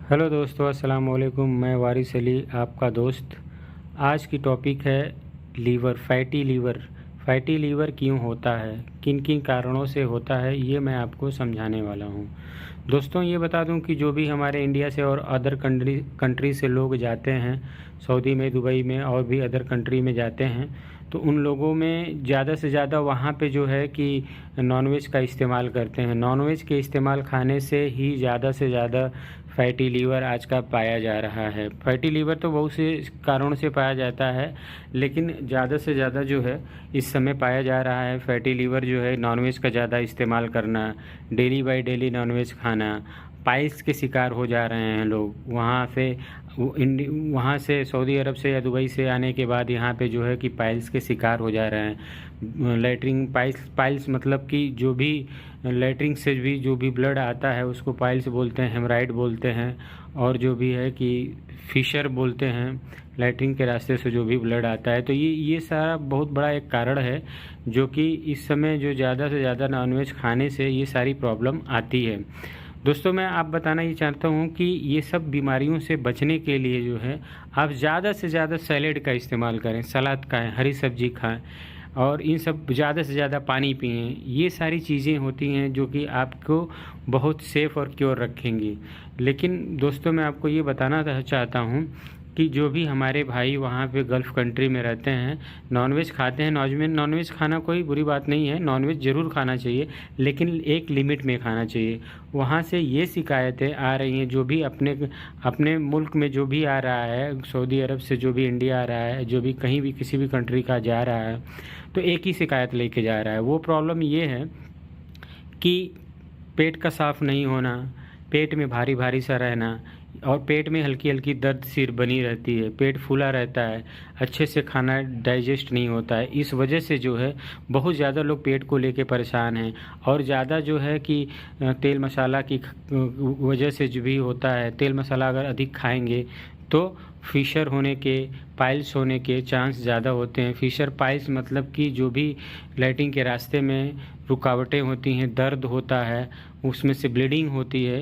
Hello दोस्तों, अस्सलाम वालेकुम। मैं वारिस अली, आपका दोस्त। आज की टॉपिक है liver, fatty liver. Fatty liver क्यों होता है, किन किन कारणों से होता है, ये मैं आपको समझाने वाला हूँ। दोस्तों, ये बता दूं कि जो भी हमारे इंडिया से और अदर कंट्री से लोग जाते हैं, सऊदी में, दुबई में और भी अदर कंट्री में जाते हैं, तो उन लोगों में ज़्यादा से ज़्यादा वहाँ पे जो है कि नॉनवेज का इस्तेमाल करते हैं। नॉनवेज के इस्तेमाल खाने से ही ज़्यादा से ज़्यादा फैटी लीवर आज का पाया जा रहा है। फैटी लीवर तो बहुत से कारणों से पाया जाता है, लेकिन ज़्यादा से ज़्यादा जो है इस समय पाया जा रहा है फैटी लीवर जो है नॉनवेज का ज़्यादा इस्तेमाल करना, डेली बाय डेली नॉनवेज खाना। पाइल्स के शिकार हो जा रहे हैं लोग। वहाँ से सऊदी अरब से या दुबई से आने के बाद यहाँ पे जो है कि पाइल्स के शिकार हो जा रहे हैं। लेटरिन पाइल्स मतलब कि जो भी लेटरिन से भी जो भी ब्लड आता है उसको पाइल्स बोलते हैं, हेमराइड बोलते हैं, और जो भी है कि फिशर बोलते हैं। लेटरिन के रास्ते से जो भी ब्लड आता है, तो ये सारा बहुत बड़ा एक कारण है जो कि इस समय जो ज़्यादा से ज़्यादा नॉनवेज खाने से ये सारी प्रॉब्लम आती है। दोस्तों, मैं आप बताना ये चाहता हूँ कि ये सब बीमारियों से बचने के लिए जो है आप ज़्यादा से ज़्यादा सैलेड का इस्तेमाल करें, सलाद खाएं, हरी सब्जी खाएं, और इन सब ज़्यादा से ज़्यादा पानी पिएं। ये सारी चीज़ें होती हैं जो कि आपको बहुत सेफ़ और क्योर रखेंगी। लेकिन दोस्तों, मैं आपको ये बताना चाहता हूँ कि जो भी हमारे भाई वहाँ पे गल्फ़ कंट्री में रहते हैं, नॉनवेज खाते हैं। नॉनवेज खाना कोई बुरी बात नहीं है, नॉनवेज ज़रूर खाना चाहिए, लेकिन एक लिमिट में खाना चाहिए। वहाँ से ये शिकायतें आ रही हैं, जो भी अपने अपने मुल्क में जो भी आ रहा है, सऊदी अरब से जो भी इंडिया आ रहा है, जो भी कहीं भी किसी भी कंट्री का जा रहा है, तो एक ही शिकायत लेके जा रहा है। वो प्रॉब्लम ये है कि पेट का साफ़ नहीं होना, पेट में भारी भारी सा रहना, और पेट में हल्की हल्की दर्द सिर बनी रहती है, पेट फूला रहता है, अच्छे से खाना डाइजेस्ट नहीं होता है। इस वजह से जो है बहुत ज़्यादा लोग पेट को लेके परेशान हैं। और ज़्यादा जो है कि तेल मसाला की वजह से जो भी होता है, तेल मसाला अगर अधिक खाएंगे तो फिशर होने के, पाइल्स होने के चांस ज़्यादा होते हैं। फिशर पाइल्स मतलब कि जो भी लैट्रिन के रास्ते में रुकावटें होती हैं, दर्द होता है, उसमें से ब्लीडिंग होती है,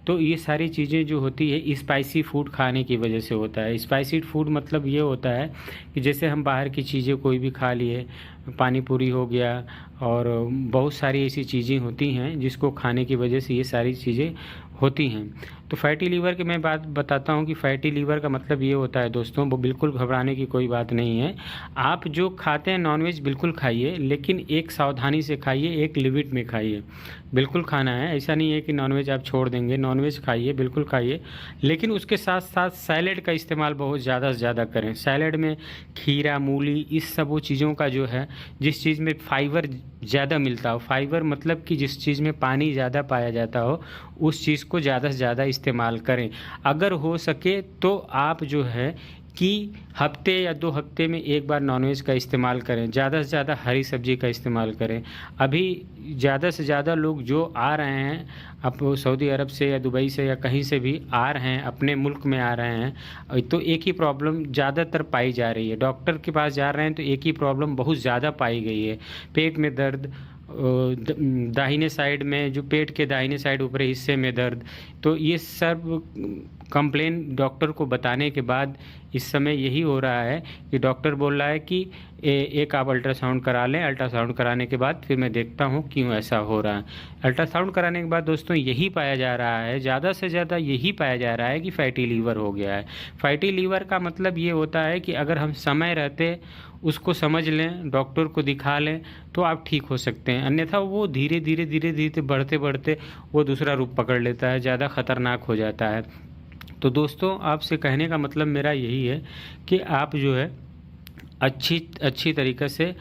तो ये सारी चीज़ें जो होती है स्पाइसी फूड खाने की वजह से होता है। स्पाइसी फूड मतलब ये होता है कि जैसे हम बाहर की चीज़ें कोई भी खा लिए, पानी पूरी हो गया, और बहुत सारी ऐसी चीज़ें होती हैं जिसको खाने की वजह से ये सारी चीज़ें होती हैं। तो फैटी लीवर की मैं बात बताता हूँ कि फैटी लीवर का मतलब ये होता है दोस्तों, वो बिल्कुल घबराने की कोई बात नहीं है। आप जो खाते हैं नॉनवेज बिल्कुल खाइए, लेकिन एक सावधानी से खाइए, एक लिमिट में खाइए। बिल्कुल खाना है, ऐसा नहीं है कि नॉनवेज आप छोड़ देंगे। नॉनवेज खाइए, बिल्कुल खाइए, लेकिन उसके साथ साथ सैलेड का इस्तेमाल बहुत ज़्यादा से ज़्यादा करें। सैलेड में खीरा, मूली, इस सब वो चीज़ों का जो है, जिस चीज़ में फाइबर ज़्यादा मिलता हो, फाइबर मतलब कि जिस चीज़ में पानी ज़्यादा पाया जाता हो, उस चीज़ को ज़्यादा से ज़्यादा इस्तेमाल करें। अगर हो सके तो आप जो है कि हफ्ते या 2 हफ्ते में एक बार नॉनवेज का इस्तेमाल करें। ज़्यादा से ज़्यादा हरी सब्जी का इस्तेमाल करें। अभी ज़्यादा से ज़्यादा लोग जो आ रहे हैं, अब सऊदी अरब से या दुबई से या कहीं से भी आ रहे हैं, अपने मुल्क में आ रहे हैं, तो एक ही प्रॉब्लम ज़्यादातर पाई जा रही है। डॉक्टर के पास जा रहे हैं तो एक ही प्रॉब्लम बहुत ज़्यादा पाई गई है, पेट में दर्द, दाहिने साइड में, जो पेट के दाहिने साइड ऊपरी हिस्से में दर्द। तो ये सब कंप्लेन डॉक्टर को बताने के बाद इस समय यही हो रहा है कि डॉक्टर बोल रहा है कि एक आप अल्ट्रासाउंड करा लें। अल्ट्रासाउंड कराने के बाद फिर मैं देखता हूँ क्यों ऐसा हो रहा है। अल्ट्रासाउंड कराने के बाद दोस्तों यही पाया जा रहा है, ज़्यादा से ज़्यादा यही पाया जा रहा है कि फैटी लीवर हो गया है। फैटी लीवर का मतलब ये होता है कि अगर हम समय रहते उसको समझ लें, डॉक्टर को दिखा लें, तो आप ठीक हो सकते हैं। अन्यथा वो धीरे धीरे धीरे धीरे बढ़ते बढ़ते वो दूसरा रूप पकड़ लेता है, ज़्यादा ख़तरनाक हो जाता है। तो दोस्तों, आपसे कहने का मतलब मेरा यही है कि आप जो है अच्छी अच्छी तरीक़े से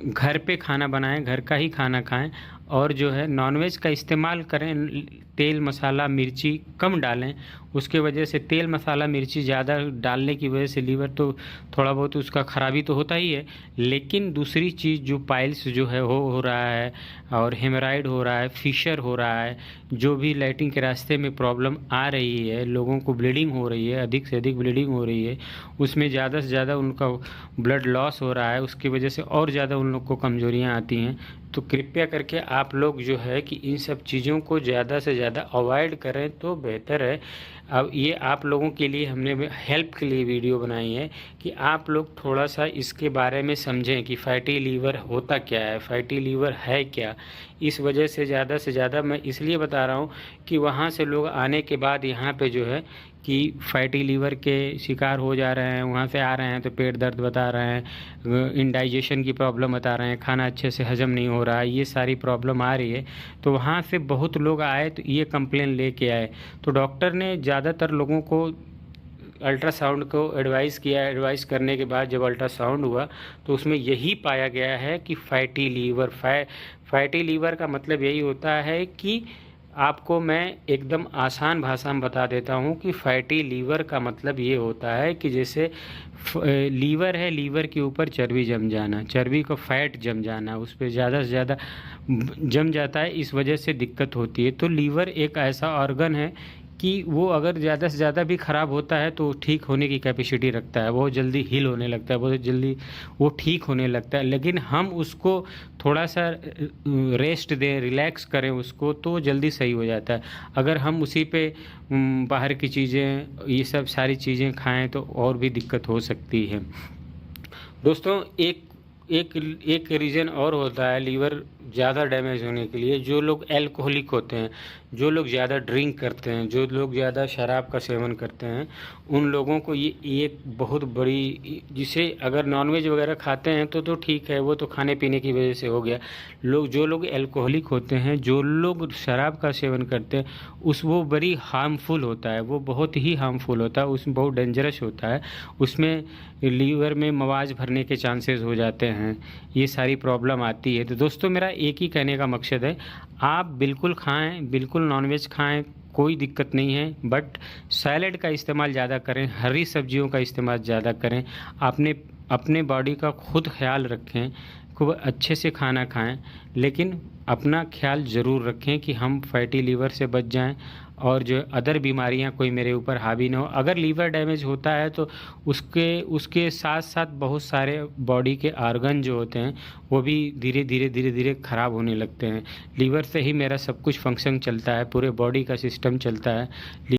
घर पे खाना बनाएं, घर का ही खाना खाएं, और जो है नॉनवेज का इस्तेमाल करें। तेल मसाला मिर्ची कम डालें। उसके वजह से तेल मसाला मिर्ची ज़्यादा डालने की वजह से लीवर तो थोड़ा बहुत उसका ख़राबी तो होता ही है, लेकिन दूसरी चीज़ जो पाइल्स जो है हो रहा है, और हेमराइड हो रहा है, फिशर हो रहा है, जो भी लैट्रिन के रास्ते में प्रॉब्लम आ रही है, लोगों को ब्लीडिंग हो रही है, अधिक से अधिक ब्लीडिंग हो रही है, उसमें ज़्यादा से ज़्यादा उनका ब्लड लॉस हो रहा है, उसकी वजह से और ज़्यादा उन लोग को कमज़ोरियाँ आती हैं। तो कृपया करके आप लोग जो है कि इन सब चीज़ों को ज़्यादा से ज़्यादा अवॉइड करें तो बेहतर है। अब ये आप लोगों के लिए हमने हेल्प के लिए वीडियो बनाई है कि आप लोग थोड़ा सा इसके बारे में समझें कि फैटी लीवर होता क्या है, फैटी लीवर है क्या। इस वजह से ज़्यादा मैं इसलिए बता रहा हूँ कि वहाँ से लोग आने के बाद यहाँ पे जो है कि फैटी लीवर के शिकार हो जा रहे हैं, वहाँ से आ रहे हैं तो पेट दर्द बता रहे हैं, इंडाइजेशन की प्रॉब्लम बता रहे हैं, खाना अच्छे से हजम नहीं हो रहा है, ये सारी प्रॉब्लम आ रही है। तो वहाँ से बहुत लोग आए तो ये कंप्लेन लेके आए, तो डॉक्टर ने ज़्यादातर लोगों को अल्ट्रासाउंड को एडवाइस किया। एडवाइस करने के बाद जब अल्ट्रासाउंड हुआ तो उसमें यही पाया गया है कि फैटी लीवर फैटी लीवर का मतलब यही होता है कि आपको मैं एकदम आसान भाषा में बता देता हूँ कि फैटी लीवर का मतलब ये होता है कि जैसे लीवर है, लीवर के ऊपर चर्बी जम जाना, चर्बी को फैट जम जाना, उस पर ज़्यादा से ज़्यादा जम जाता है, इस वजह से दिक्कत होती है। तो लीवर एक ऐसा ऑर्गन है कि वो अगर ज़्यादा से ज़्यादा भी ख़राब होता है तो ठीक होने की कैपेसिटी रखता है, बहुत जल्दी हील होने लगता है, बहुत जल्दी वो ठीक होने लगता है। लेकिन हम उसको थोड़ा सा रेस्ट दें, रिलैक्स करें उसको, तो जल्दी सही हो जाता है। अगर हम उसी पे बाहर की चीज़ें, ये सब सारी चीज़ें खाएं तो और भी दिक्कत हो सकती है। दोस्तों एक एक एक रीज़न और होता है लीवर ज़्यादा डैमेज होने के लिए। जो लोग एल्कोहलिक होते हैं, जो लोग ज़्यादा ड्रिंक करते हैं, जो लोग ज़्यादा शराब का सेवन करते हैं, उन लोगों को ये एक बहुत बड़ी, जिसे अगर नॉनवेज वगैरह खाते हैं तो ठीक है, वो तो खाने पीने की वजह से हो गया। जो लोग एल्कोहलिक होते हैं, जो लोग शराब का सेवन करते हैं, वो बड़ी हार्मफुल होता है, वो बहुत ही हार्मफुल होता है, उसमें बहुत डेंजरस होता है। उसमें लीवर में मवाज भरने के चांसेस हो जाते हैं, ये सारी प्रॉब्लम आती है। तो दोस्तों मेरा एक ही कहने का मकसद है, आप बिल्कुल खाएं, बिल्कुल नॉनवेज खाएं, कोई दिक्कत नहीं है, बट सैलेड का इस्तेमाल ज़्यादा करें, हरी सब्जियों का इस्तेमाल ज़्यादा करें, अपने बॉडी का खुद ख्याल रखें, खूब अच्छे से खाना खाएं, लेकिन अपना ख्याल ज़रूर रखें कि हम फैटी लीवर से बच जाएं और जो अदर बीमारियां कोई मेरे ऊपर हावी ना हो। अगर लीवर डैमेज होता है तो उसके साथ साथ बहुत सारे बॉडी के ऑर्गन जो होते हैं वो भी धीरे धीरे ख़राब होने लगते हैं। लीवर से ही मेरा सब कुछ फंक्शन चलता है, पूरे बॉडी का सिस्टम चलता है।